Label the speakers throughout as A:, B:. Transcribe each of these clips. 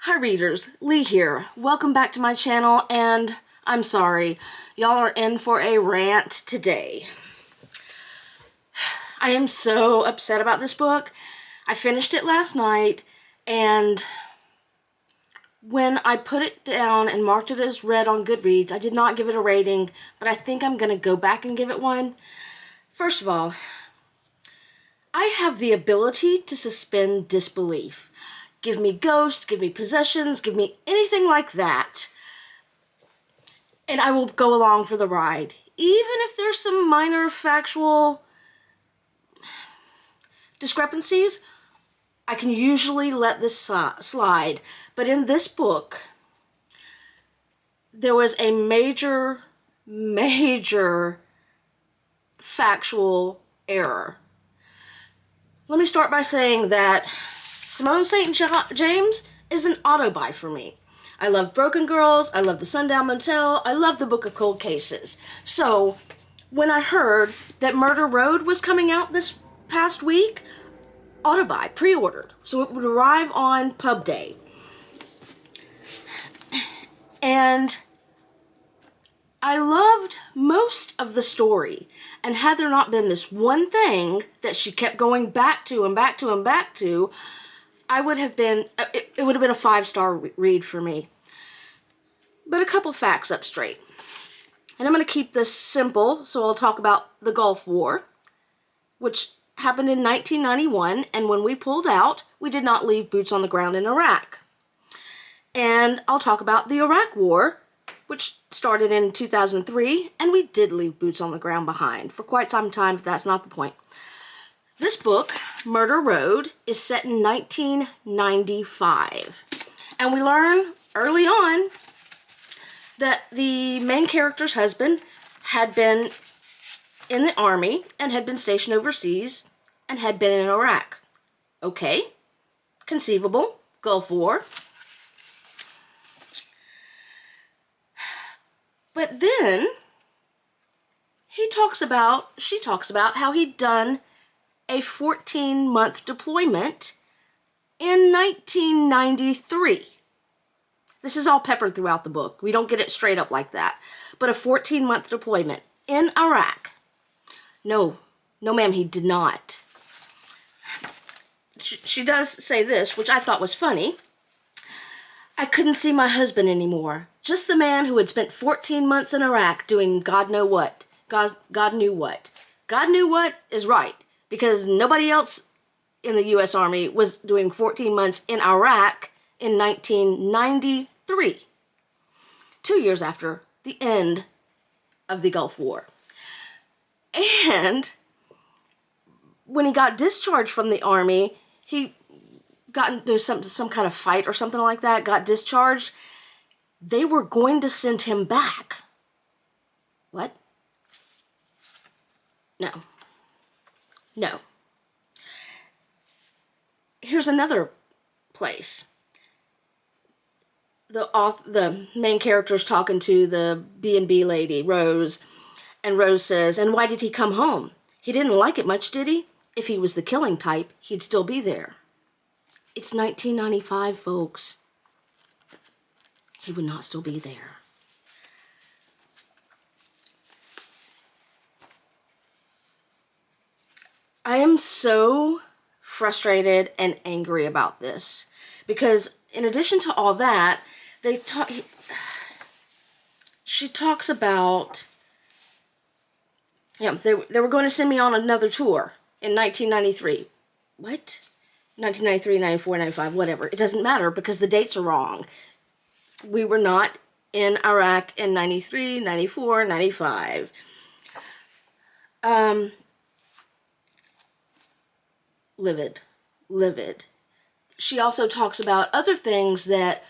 A: Hi readers, Lee here. Welcome back to my channel, and I'm sorry, y'all are in for a rant today. I am so upset about this book. I finished it last night, and when I put it down and marked it as read on Goodreads, I did not give it a rating, but I think I'm going to go back and give it one. First of all, I have the ability to suspend disbelief. Give me ghosts, give me possessions, give me anything like that, and I will go along for the ride. Even if there's some minor factual discrepancies, I can usually let this slide. But in this book, there was a major factual error. Let me start by saying that Simone St. James is an auto-buy for me. I love Broken Girls, I love The Sundown Motel, I love the Book of Cold Cases. So, when I heard that Murder Road was coming out this past week, auto-buy, pre-ordered, so it would arrive on pub day. And I loved most of the story, and had there not been this one thing that she kept going back to and back to and back to, I would have been, it would have been a 5-star read for me. But a couple facts up straight. And I'm going to keep this simple, so I'll talk about the Gulf War, which happened in 1991, and when we pulled out, we did not leave boots on the ground in Iraq. And I'll talk about the Iraq War, which started in 2003, and we did leave boots on the ground behind for quite some time, but that's not the point. This book, Murder Road, is set in 1995, and we learn early on that the main character's husband had been in the army and had been stationed overseas and had been in Iraq. Okay, conceivable, Gulf War. But then she talks about how he'd done a 14-month deployment in 1993. This is all peppered throughout the book. We don't get it straight up like that. But a 14-month deployment in Iraq. No, ma'am, he did not. She does say this, which I thought was funny. I couldn't see my husband anymore. Just the man who had spent 14 months in Iraq doing God knew what. God knew what. God knew what is right, because nobody else in the U.S. Army was doing 14 months in Iraq in 1993, 2 years after the end of the Gulf War. And when he got discharged from the Army, he got into some kind of fight or something like that, got discharged. They were going to send him back. What? No. Here's another place. The main character is talking to the B&B lady, Rose, and Rose says, "And why did he come home? He didn't like it much, did he? If he was the killing type, he'd still be there." It's 1995, folks. He would not still be there. I am so frustrated and angry about this, because in addition to all that, she talks about, they were going to send me on another tour in 1993. What? 1993, 94, 95, whatever. It doesn't matter because the dates are wrong. We were not in Iraq in 93, 94, 95. Livid. She also talks about other things that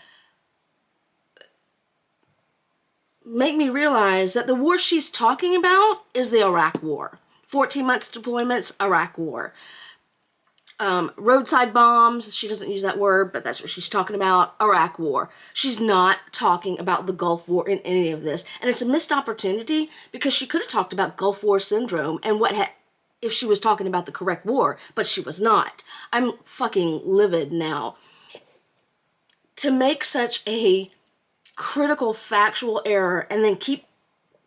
A: make me realize that the war she's talking about is the Iraq War. 14 months deployments, Iraq War. Roadside bombs, she doesn't use that word, but that's what she's talking about, Iraq War. She's not talking about the Gulf War in any of this. And it's a missed opportunity, because she could have talked about Gulf War syndrome and if she was talking about the correct war, but she was not. I'm fucking livid now. to make such a critical factual error and then keep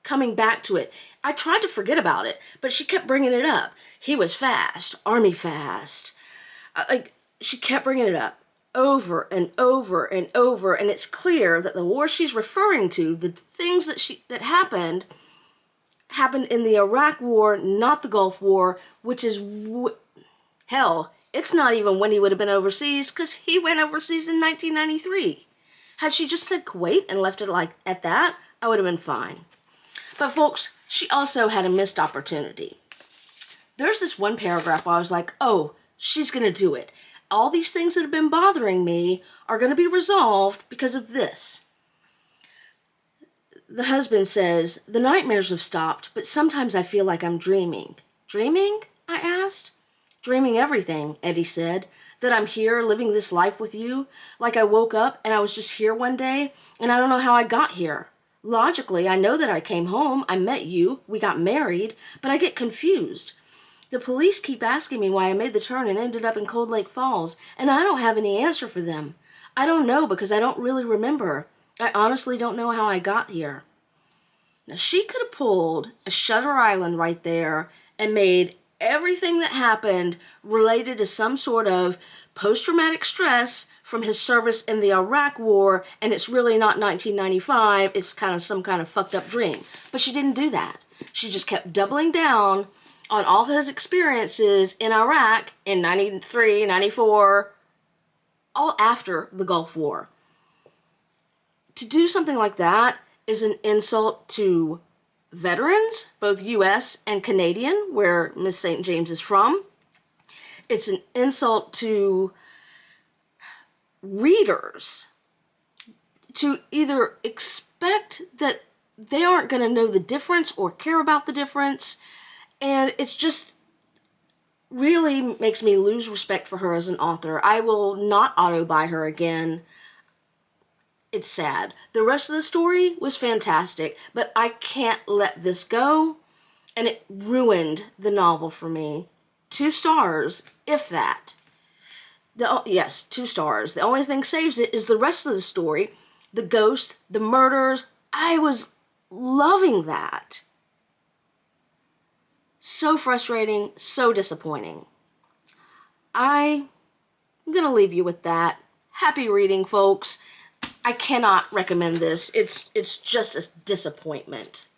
A: coming back to it. I tried to forget about it, but she kept bringing it up. He was fast, army fast. She kept bringing it up over and over and over, and it's clear that the war she's referring to, the things that happened in the Iraq War, not the Gulf War, which is hell, it's not even when he would have been overseas, because he went overseas in 1993. Had she just said Kuwait and left it like at that, I would have been fine. But folks, she also had a missed opportunity. There's this one paragraph where I was like, oh, she's going to do it. All these things that have been bothering me are going to be resolved because of this. The husband says, the nightmares have stopped, but sometimes I feel like I'm dreaming. Dreaming? I asked. Dreaming everything, Eddie said. That I'm here living this life with you. Like I woke up and I was just here one day and I don't know how I got here. Logically, I know that I came home, I met you, we got married, but I get confused. The police keep asking me why I made the turn and ended up in Cold Lake Falls, and I don't have any answer for them. I don't know because I don't really remember. I honestly don't know how I got here. Now, she could have pulled a Shutter Island right there and made everything that happened related to some sort of post-traumatic stress from his service in the Iraq War, and it's really not 1995, it's kind of some kind of fucked up dream. But she didn't do that. She just kept doubling down on all his experiences in Iraq in 93, 94, all after the Gulf War. To do something like that is an insult to veterans, both U.S. and Canadian, where Miss St. James is from. It's an insult to readers to either expect that they aren't going to know the difference or care about the difference. And it's just really makes me lose respect for her as an author. I will not auto-buy her again. It's sad. The rest of the story was fantastic, but I can't let this go. And it ruined the novel for me. 2 stars, if that. Yes, 2 stars. The only thing saves it is the rest of the story. The ghost, the murders. I was loving that. So frustrating, so disappointing. I'm going to leave you with that. Happy reading, folks. I cannot recommend this. It's just a disappointment.